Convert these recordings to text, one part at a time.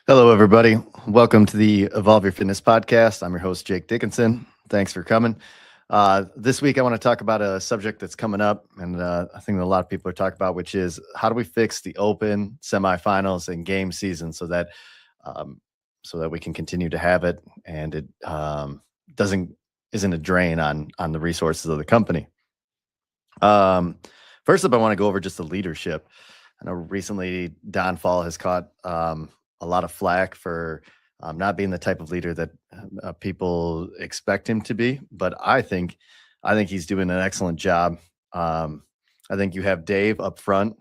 Hello, everybody. Welcome to the Evolve Your Fitness podcast. I'm your host, Jake Dickinson. Thanks for coming. This week, I want to talk about a subject that's coming up, and I think that a lot of people are talking about, which is how do we fix the Open, semifinals, and game season um, so that we can continue to have it and it doesn't isn't a drain on the resources of the company. Um, First up, I want to go over just the leadership. I know recently Don Fall has caught a lot of flack for not being the type of leader that people expect him to be, but I think he's doing an excellent job. Um, I think you have Dave up front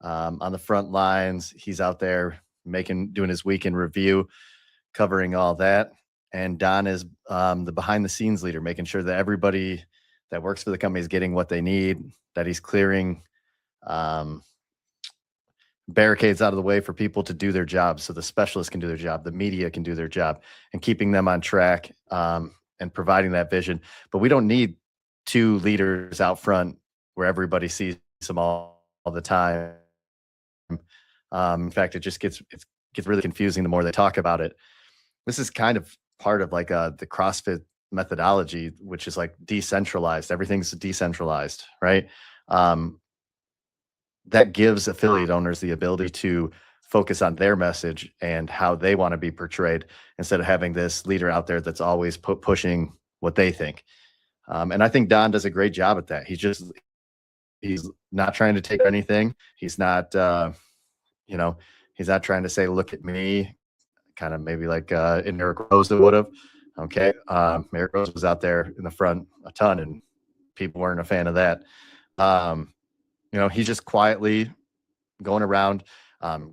on the front lines. He's out there doing his weekend review, covering all that, and Don is the behind the scenes leader, making sure that everybody that works for the company is getting what they need, that he's clearing um, barricades out of the way for people to do their job so the specialists can do their job, the media can do their job, and keeping them on track and providing that vision. But we don't need two leaders out front where everybody sees them all the time. In fact, it gets really confusing the more they talk about it. This is kind of part of like the CrossFit methodology, which is like decentralized. Everything's decentralized, right? Um, that gives affiliate owners the ability to focus on their message and how they want to be portrayed instead of having this leader out there that's always pushing what they think. And I think Don does a great job at that. He's not trying to take anything. He's not you know he's not trying to say, "Look at me," kind of maybe like in Eric Rose would have. Okay, Eric Rose was out there in the front a ton, and people weren't a fan of that. Um, he's just quietly going around,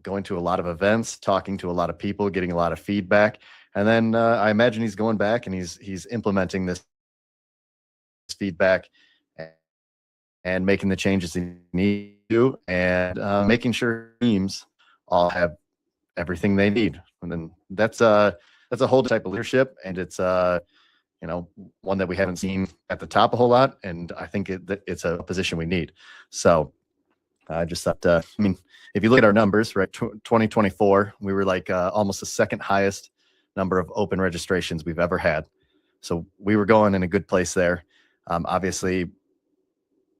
going to a lot of events, talking to a lot of people, getting a lot of feedback, and then I imagine he's going back and he's implementing this feedback and making the changes he needs to, and making sure teams all have everything they need. And then that's a whole type of leadership, and it's one that we haven't seen at the top a whole lot, and I think that it's a position we need. So I just thought, I mean, if you look at our numbers, right, 2024, we were like almost the second highest number of open registrations we've ever had. So we were going in a good place there. Obviously,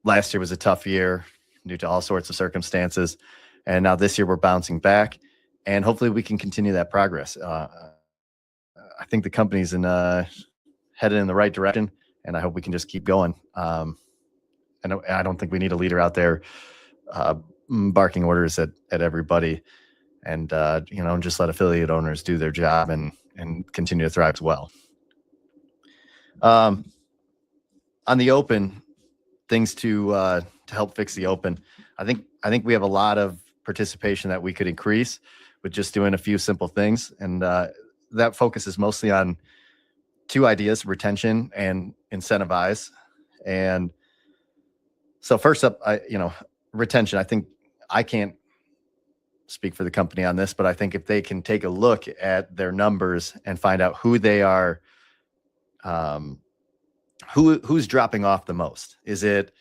last year was a tough year due to all sorts of circumstances. And now this year we're bouncing back, and hopefully we can continue that progress. I think the company's headed in the right direction, and I hope we can just keep going. And I don't think we need a leader out there uh, barking orders at everybody, and just let affiliate owners do their job and continue to thrive as well. Um, on the Open, things to help fix the Open. I think we have a lot of participation that we could increase with just doing a few simple things, and that focuses mostly on two ideas: retention and incentivize. And so first up, retention. I think I can't speak for the company on this, but I think if they can take a look at their numbers and find out who they are, um, who's dropping off the most. Is it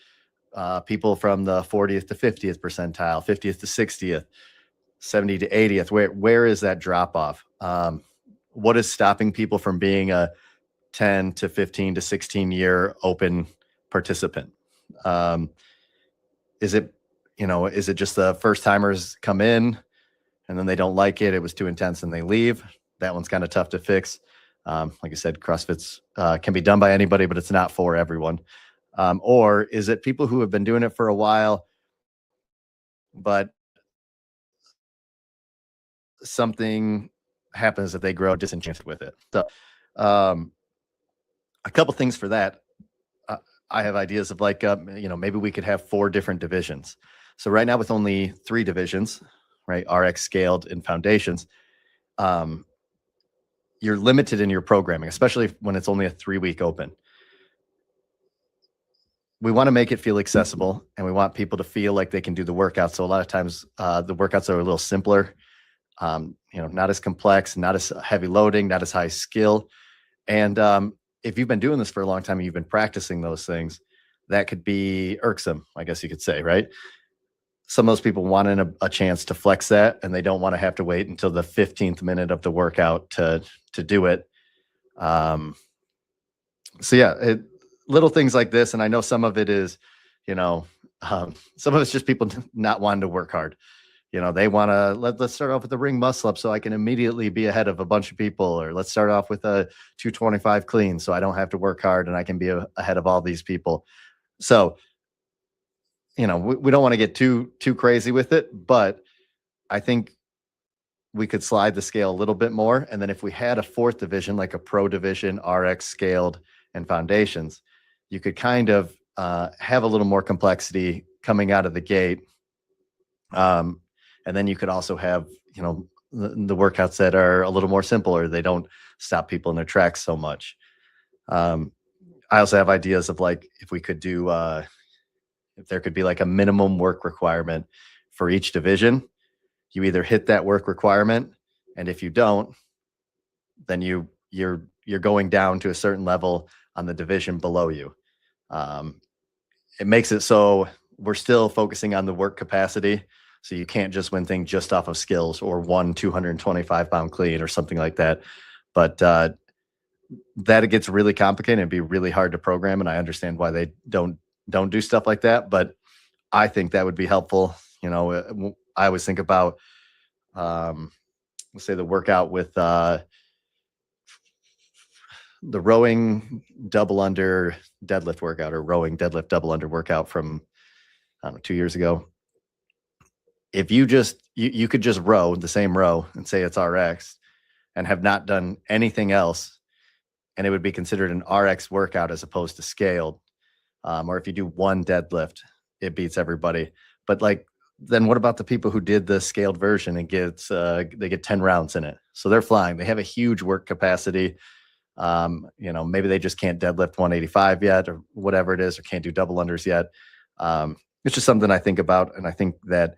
people from the 40th to 50th percentile, 50th to 60th, 70 to 80th? Where is that drop off? What is stopping people from being a 10 to 15 to 16-year open participant? Um, is it just the first timers come in and then they don't like it? It was too intense and they leave. That one's kind of tough to fix. Like I said, CrossFit's can be done by anybody, but it's not for everyone. Or is it people who have been doing it for a while, but something happens that they grow disenchanted with it? So, um, a couple things for that. Uh, I have ideas of like, maybe we could have 4 different divisions. So right now with only 3 divisions, right, RX, scaled, and foundations, um, you're limited in your programming, especially when it's only a 3-week open. We want to make it feel accessible, and we want people to feel like they can do the workout. So a lot of times the workouts are a little simpler, not as complex, not as heavy loading, not as high skill. And if you've been doing this for a long time and you've been practicing those things, that could be irksome, I guess you could say, right? some of those people wanting a chance to flex that, and they don't want to have to wait until the 15th minute of the workout to do it. Um, so yeah, little things like this, and I know some of it is, you know, some of it's just people not wanting to work hard. They want to let's start off with the ring muscle up so I can immediately be ahead of a bunch of people, or let's start off with a 225 clean so I don't have to work hard and I can be ahead of all these people. So, we don't want to get too crazy with it, but I think we could slide the scale a little bit more. And then if we had a fourth division, like a pro division, RX scaled and foundations, you could kind of have a little more complexity coming out of the gate. And then you could also have, the workouts that are a little more simple, or they don't stop people in their tracks so much. I also have ideas of like, if we could do, if there could be like a minimum work requirement for each division. You either hit that work requirement, and if you don't, then you're going down to a certain level on the division below you. It makes it so we're still focusing on the work capacity. So you can't just win things just off of skills or 225-pound clean or something like that. But that it gets really complicated and be really hard to program. And I understand why they don't do stuff like that. But I think that would be helpful. I always think about, let's say, the workout with the rowing double under deadlift workout, or rowing deadlift double under workout from, I don't know, 2 years ago. If you could just row the same row and say it's RX and have not done anything else, and it would be considered an RX workout as opposed to scaled. Or if you do one deadlift, it beats everybody. But then what about the people who did the scaled version and they get 10 rounds in it? So they're flying. They have a huge work capacity. Maybe they just can't deadlift 185 yet, or whatever it is, or can't do double unders yet. It's just something I think about. And I think that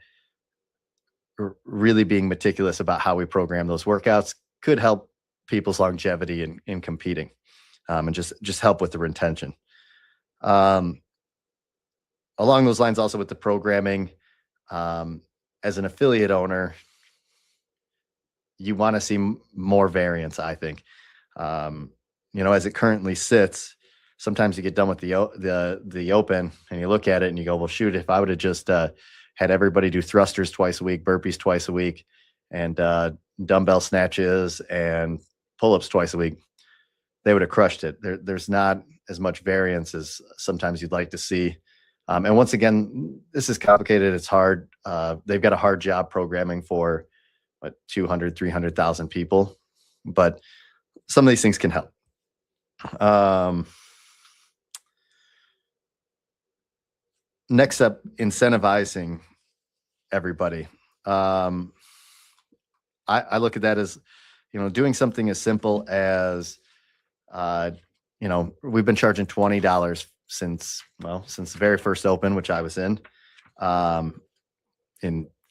really being meticulous about how we program those workouts could help people's longevity in competing, and just help with the retention. Along those lines, also with the programming, as an affiliate owner, you want to see more variance, I think. As it currently sits, sometimes you get done with the open and you look at it and you go, well, shoot, if I would have just had everybody do thrusters twice a week, burpees twice a week, and dumbbell snatches and pull-ups twice a week, they would have crushed it. There's not as much variance as sometimes you'd like to see. And once again, this is complicated. It's hard. They've got a hard job programming for 200, 300,000 people, but some of these things can help. Next up, incentivizing everybody. I look at that as, doing something as simple as, we've been charging $20 since the very first open, which I was in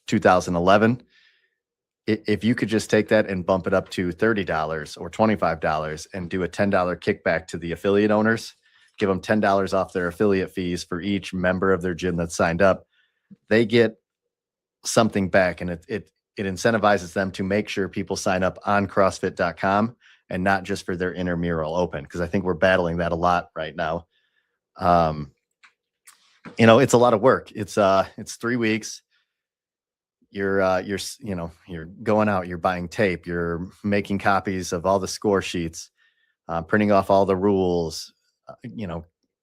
2011. If you could just take that and bump it up to $30 or $25 and do a $10 kickback to the affiliate owners, give them $10 off their affiliate fees for each member of their gym that's signed up, they get something back, and it incentivizes them to make sure people sign up on CrossFit.com and not just for their intramural open, because I think we're battling that a lot right now. It's a lot of work. It's 3 weeks. You're going out, you're buying tape, you're making copies of all the score sheets, printing off all the rules,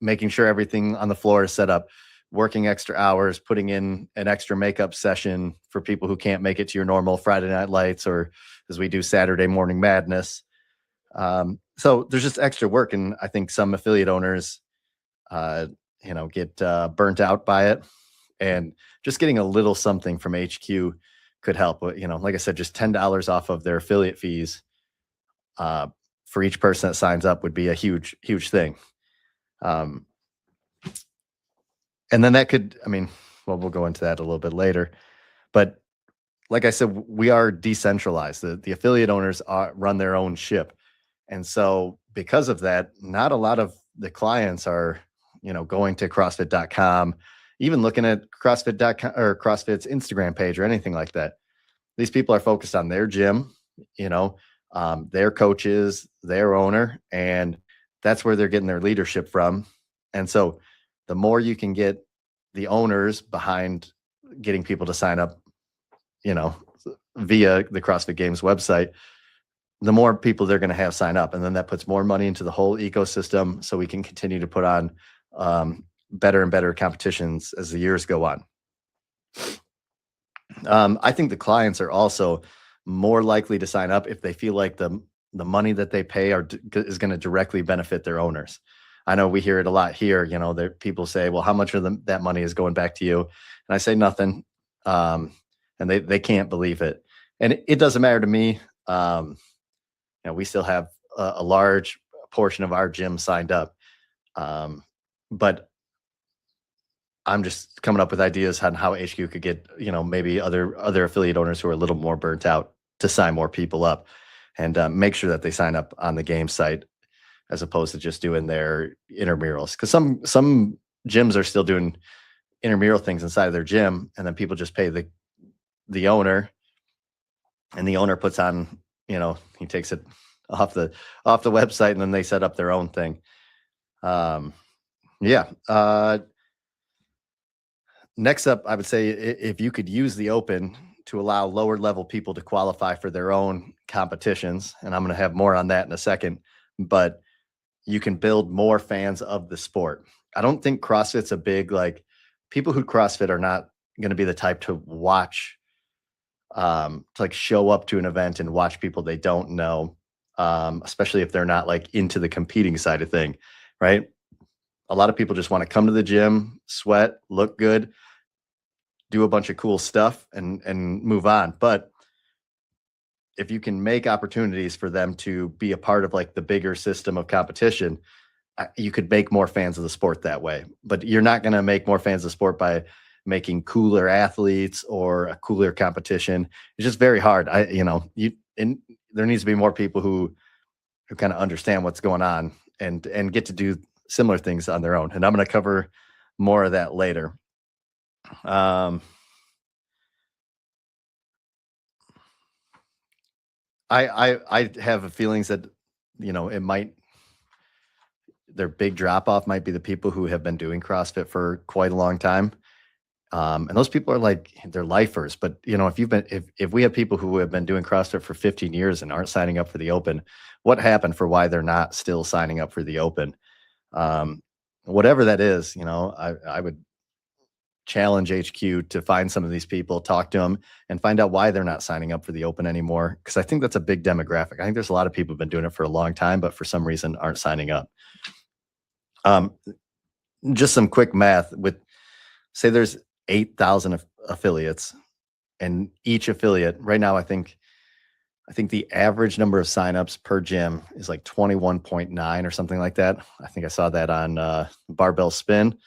making sure everything on the floor is set up, working extra hours, putting in an extra makeup session for people who can't make it to your normal Friday Night Lights, or as we do Saturday Morning Madness. So there's just extra work. And I think some affiliate owners, get burnt out by it, and just getting a little something from HQ could help. Like I said, just $10 off of their affiliate fees for each person that signs up would be a huge, huge thing. And then that could, we'll go into that a little bit later, but like I said, we are decentralized. The affiliate owners run their own ship. And so because of that, not a lot of the clients are, going to CrossFit.com even looking at CrossFit.com or CrossFit's Instagram page or anything like that. These people are focused on their gym, you know, their coaches, their owner, and that's where they're getting their leadership from. And so the more you can get the owners behind getting people to sign up, you know, via the CrossFit Games website, the more people they're going to have sign up. And then that puts more money into the whole ecosystem so we can continue to put on better and better competitions as the years go on. I think the clients are also more likely to sign up if they feel like the money that they pay is going to directly benefit their owners. I know we hear it a lot here. You know, there people say, "Well, how much of that money is going back to you?" And I say nothing, and they can't believe it. And it doesn't matter to me. You know, we still have a large portion of our gym signed up, but I'm just coming up with ideas on how HQ could get, you know, maybe other affiliate owners who are a little more burnt out to sign more people up and make sure that they sign up on the game site as opposed to just doing their intramurals. Because some gyms are still doing intramural things inside of their gym, and then people just pay the owner, and the owner puts on, you know, he takes it off the website, and then they set up their own thing. Yeah. Next up, I would say if you could use the open to allow lower level people to qualify for their own competitions, and I'm going to have more on that in a second, but you can build more fans of the sport. I don't think CrossFit's a big, like, people who CrossFit are not going to be the type to watch, to like show up to an event and watch people they don't know, especially if they're not like into the competing side of thing, right? A lot of people just want to come to the gym, sweat, look good, do a bunch of cool stuff and move on. But if you can make opportunities for them to be a part of like the bigger system of competition, you could make more fans of the sport that way. But you're not going to make more fans of the sport by making cooler athletes or a cooler competition. It's just very hard. There needs to be more people who kind of understand what's going on and get to do similar things on their own. And I'm going to cover more of that later. I have feelings that, you know, their big drop off might be the people who have been doing CrossFit for quite a long time. And those people are like, they're lifers. But you know, if we have people who have been doing CrossFit for 15 years and aren't signing up for the open, what happened for why they're not still signing up for the open? Whatever that is, you know, I would challenge HQ to find some of these people, talk to them, and find out why they're not signing up for the open anymore. Because I think that's a big demographic. I think there's a lot of people who've been doing it for a long time, but for some reason aren't signing up. Just some quick math with, say there's 8,000 affiliates, and each affiliate right now, I think the average number of signups per gym is like 21.9 or something like that. I think I saw that on Barbell Spin.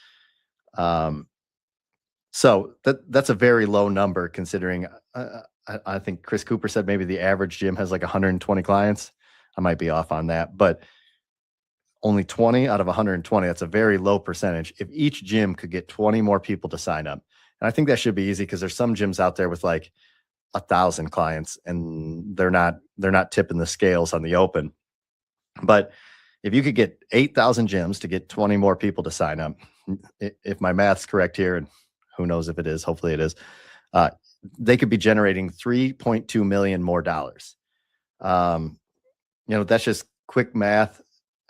So that's a very low number considering I think Chris Cooper said maybe the average gym has like 120 clients. I might be off on that, but only 20 out of 120, that's a very low percentage. If each gym could get 20 more people to sign up, and I think that should be easy because there's some gyms out there with like 1,000 clients and they're not tipping the scales on the open. But if you could get 8,000 gyms to get 20 more people to sign up, if my math's correct here, and who knows if it is, hopefully it is, they could be generating $3.2 million more dollars. You know, that's just quick math.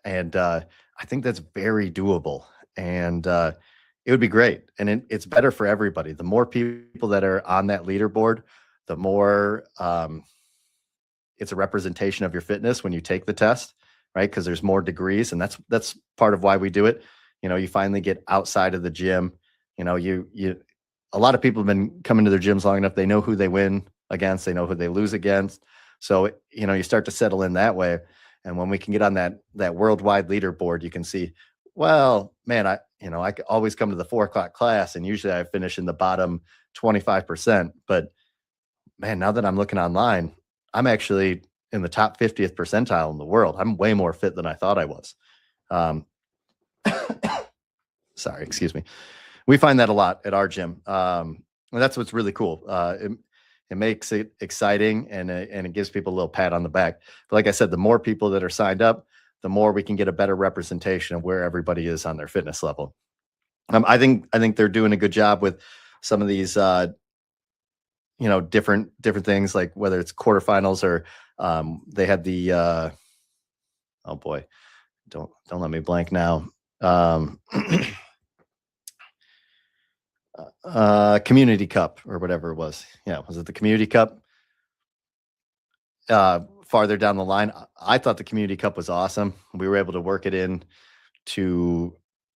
And I think that's very doable. And it would be great. And it's better for everybody. The more people that are on that leaderboard, the more it's a representation of your fitness when you take the test, right? Because there's more degrees. And that's part of why we do it. You know, you finally get outside of the gym. You know, a lot of people have been coming to their gyms long enough. They know who they win against. They know who they lose against. So, you know, you start to settle in that way. And when we can get on that worldwide leaderboard, you can see, well, man, I always come to the 4:00 class and usually I finish in the bottom 25%. But man, now that I'm looking online, I'm actually in the top 50th percentile in the world. I'm way more fit than I thought I was. Sorry, excuse me. We find that a lot at our gym. And that's what's really cool. It makes it exciting, and it gives people a little pat on the back. But like I said, the more people that are signed up, the more we can get a better representation of where everybody is on their fitness level. I think they're doing a good job with some of these different things, like whether it's quarterfinals or they had the oh boy, don't let me blank now. Um, Community Cup or whatever it was. Yeah, was it the Community Cup? Farther down the line, I thought the Community Cup was awesome. We were able to work it in to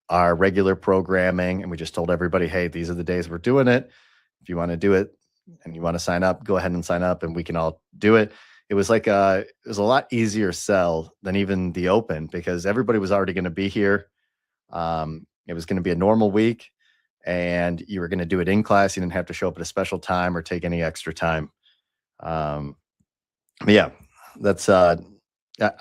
our regular programming, and we just told everybody, hey, these are the days we're doing it. If you want to do it and you want to sign up, go ahead and sign up, and we can all do it. It was like it was a lot easier sell than even the open, because everybody was already going to be here. It was going to be a normal week, and you were going to do it in class. You didn't have to show up at a special time or take any extra time. But yeah, that's I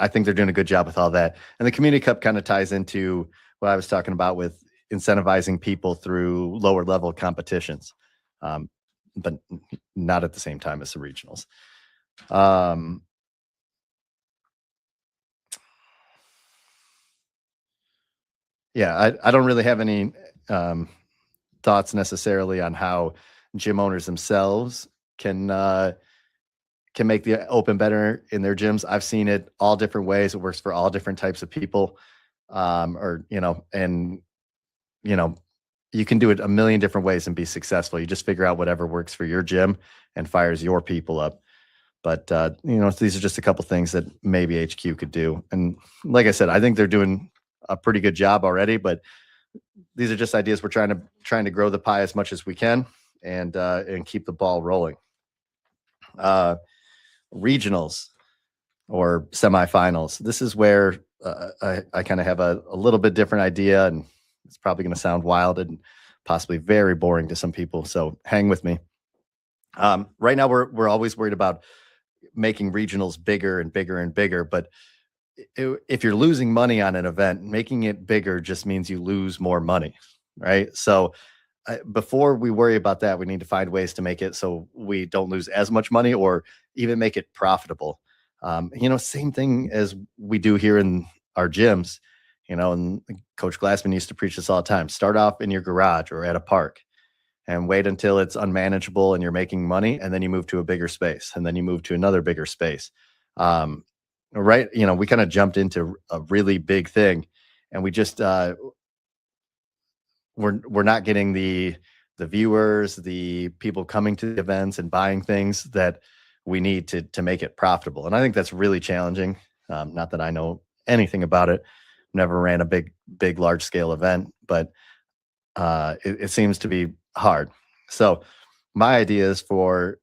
think they're doing a good job with all that. And the Community Cup kind of ties into what I was talking about with incentivizing people through lower level competitions, um, but not at the same time as the regionals. Yeah, I don't really have any thoughts necessarily on how gym owners themselves can make the open better in their gyms. I've seen it all different ways. It works for all different types of people. Or, and, you know, you can do it a million different ways and be successful. You just figure out whatever works for your gym and fires your people up. But, these are just a couple things that maybe HQ could do. And like I said, I think they're doing a pretty good job already, but these are just ideas. We're trying to grow the pie as much as we can, and keep the ball rolling. Regionals or semifinals. This is where I kind of have a little bit different idea, and it's probably going to sound wild and possibly very boring to some people. So hang with me. Right now, we're always worried about making regionals bigger and bigger and bigger, but if you're losing money on an event, making it bigger just means you lose more money, right? So before we worry about that, we need to find ways to make it so we don't lose as much money, or even make it profitable. Same thing as we do here in our gyms, and Coach Glassman used to preach this all the time. Start off in your garage or at a park and wait until it's unmanageable and you're making money. And then you move to a bigger space, and then you move to another bigger space. Right. We kind of jumped into a really big thing, and we just, we're not getting the viewers, the people coming to the events and buying things that we need to make it profitable. And I think that's really challenging. Not that I know anything about it. Never ran a big large scale event, but it seems to be hard. So my idea is for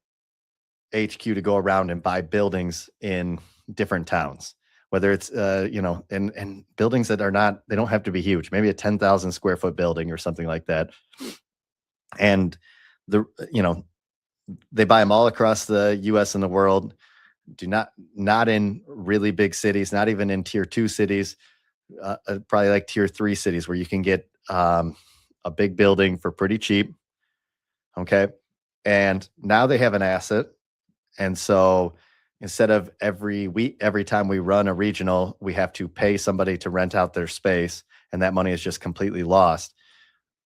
HQ to go around and buy buildings in different towns, whether it's and buildings that are not, they don't have to be huge, maybe a 10,000 square foot building or something like that. And the they buy them all across the US and the world. Not in really big cities, not even in tier 2 cities, probably like tier 3 cities where you can get a big building for pretty cheap. Okay. And now they have an asset. And so instead of every time we run a regional, we have to pay somebody to rent out their space, and that money is just completely lost.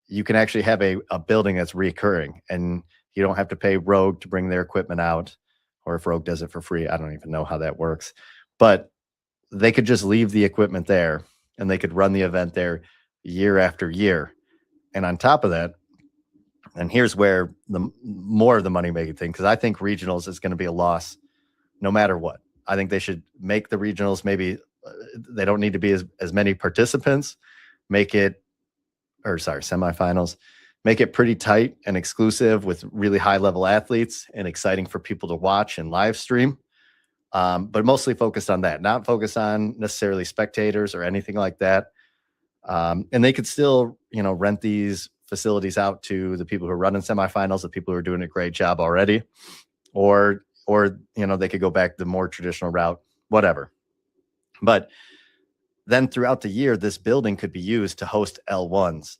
You can actually have a building that's recurring, and you don't have to pay Rogue to bring their equipment out, or if Rogue does it for free, I don't even know how that works. But they could just leave the equipment there, and they could run the event there year after year. And on top of that, and here's where the more of the money making thing, because I think regionals is going to be a loss no matter what. I think they should make the regionals, maybe they don't need to be as many participants, semifinals, make it pretty tight and exclusive with really high level athletes and exciting for people to watch and live stream. But mostly focused on that, not focused on necessarily spectators or anything like that. And they could still, rent these facilities out to the people who are running semifinals, the people who are doing a great job already, or they could go back the more traditional route, whatever. But then throughout the year, this building could be used to host L1s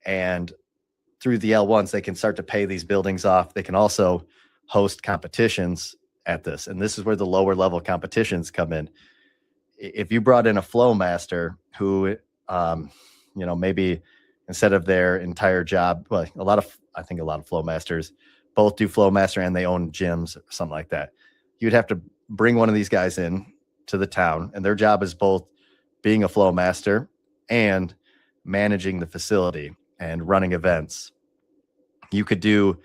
and through the L1s, they can start to pay these buildings off. They can also host competitions at this. And this is where the lower level competitions come in. If you brought in a flow master who, maybe instead of their entire job, well, I think a lot of flow masters both do flow master and they own gyms or something like that. You'd have to bring one of these guys in to the town, and their job is both being a flow master and managing the facility and running events. You could do,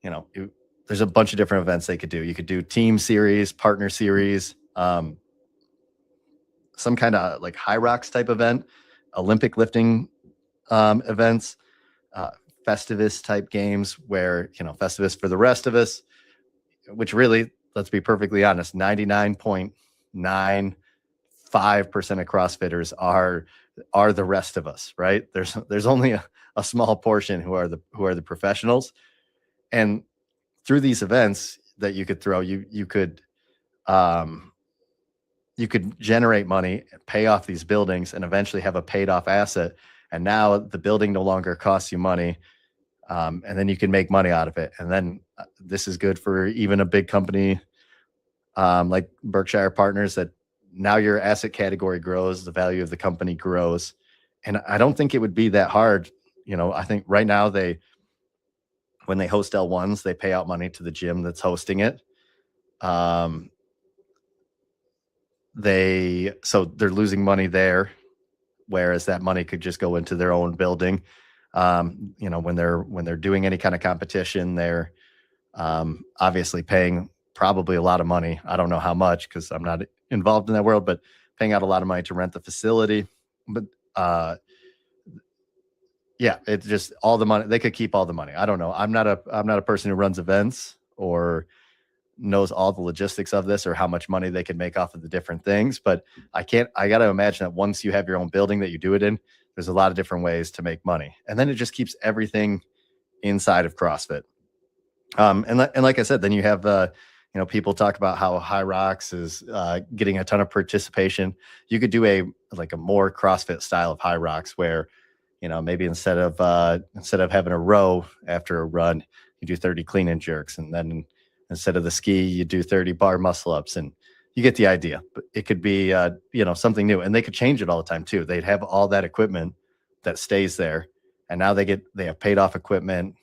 there's a bunch of different events they could do. You could do team series, partner series, some kind of like high rocks type event, Olympic lifting events, Festivus type games where, Festivus for the rest of us, which really, let's be perfectly honest, 99.95% of CrossFitters are the rest of us, right? There's only a small portion who are the professionals. And through these events that you could throw, you could generate money, pay off these buildings, and eventually have a paid off asset. And now the building no longer costs you money. And then you can make money out of it. And then this is good for even a big company like Berkshire Partners, that now your asset category grows, the value of the company grows. And I don't think it would be that hard. I think right now when they host L1s, they pay out money to the gym that's hosting it. They're losing money there, whereas that money could just go into their own building. When they're doing any kind of competition, they're obviously paying probably a lot of money. I don't know how much because I'm not involved in that world, but paying out a lot of money to rent the facility. But it's just all the money. They could keep all the money. I don't know. I'm not a person who runs events or knows all the logistics of this or how much money they can make off of the different things. But I got to imagine that once you have your own building that you do it in, there's a lot of different ways to make money. And then it just keeps everything inside of CrossFit. And like I said, then you have, people talk about how High Rocks is getting a ton of participation. You could do a more CrossFit style of High Rocks where, maybe instead of having a row after a run, you do 30 clean and jerks. And then instead of the ski, you do 30 bar muscle ups, and you get the idea. But it could be, something new, and they could change it all the time too. They'd have all that equipment that stays there. And now they have paid off equipment,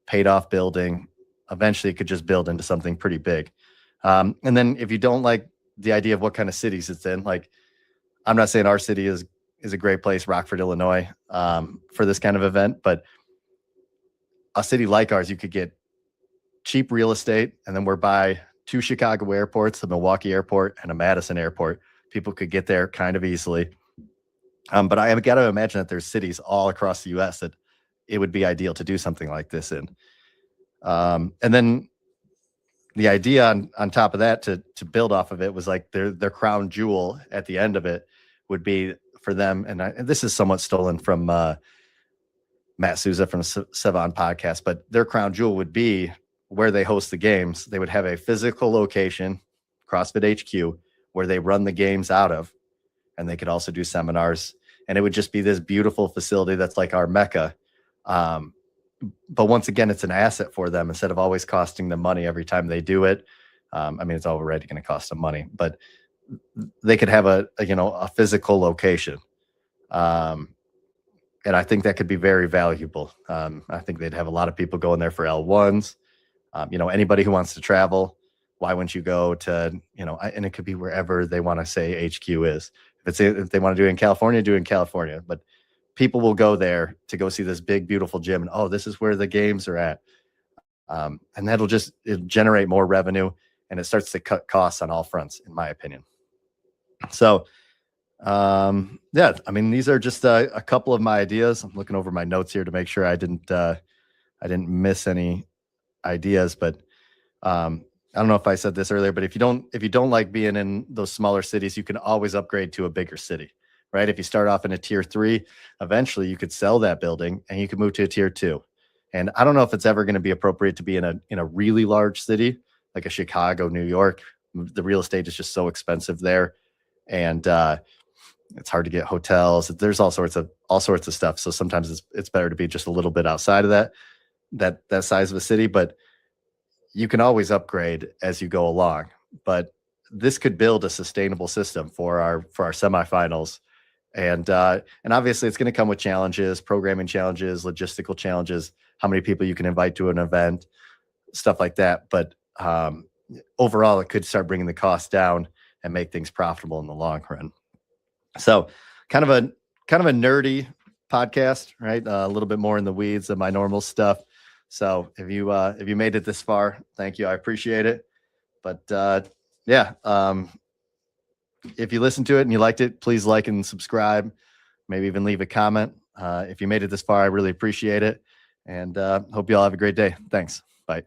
paid off building. Eventually it could just build into something pretty big. And then if you don't like the idea of what kind of cities it's in, like, I'm not saying our city is a great place, Rockford, Illinois, for this kind of event, but a city like ours, you could get cheap real estate, and then we're by 2 Chicago airports, a Milwaukee airport and a Madison airport. People could get there kind of easily. But I got to imagine that there's cities all across the U.S. that it would be ideal to do something like this in. And then the idea on top of that to build off of it was like their crown jewel at the end of it would be for them. And this is somewhat stolen from Matt Souza from Sevon podcast, but their crown jewel would be where they host the games. They would have a physical location, CrossFit HQ, where they run the games out of, and they could also do seminars. And it would just be this beautiful facility that's like our Mecca. But once again, it's an asset for them instead of always costing them money every time they do it. It's already going to cost them money, but they could have a physical location. And I think that could be very valuable. I think they'd have a lot of people going there for L1s. Anybody who wants to travel, why wouldn't you go to, and it could be wherever they want to say HQ is. If they want to do it in California, do it in California. But people will go there to go see this big, beautiful gym. And, this is where the games are at. And that'll it'll generate more revenue, and it starts to cut costs on all fronts, in my opinion. So, these are just a couple of my ideas. I'm looking over my notes here to make sure I didn't miss any ideas, but I don't know if I said this earlier, but if you don't like being in those smaller cities, you can always upgrade to a bigger city, right? If you start off in a tier 3, eventually you could sell that building and you could move to a tier 2. And I don't know if it's ever going to be appropriate to be in a really large city like a Chicago, New York. The real estate is just so expensive there. And It's hard to get hotels. There's all sorts of stuff. So sometimes it's better to be just a little bit outside of that size of a city. But you can always upgrade as you go along. But this could build a sustainable system for our semifinals. And obviously it's going to come with challenges, programming challenges, logistical challenges, how many people you can invite to an event, stuff like that. But overall, it could start bringing the cost down and make things profitable in the long run. So kind of a nerdy podcast, right? A little bit more in the weeds of my normal stuff. So if you made it this far, thank you. I appreciate it. But yeah, if you listened to it and you liked it, please like and subscribe. Maybe even leave a comment. If you made it this far, I really appreciate it. And hope you all have a great day. Thanks. Bye.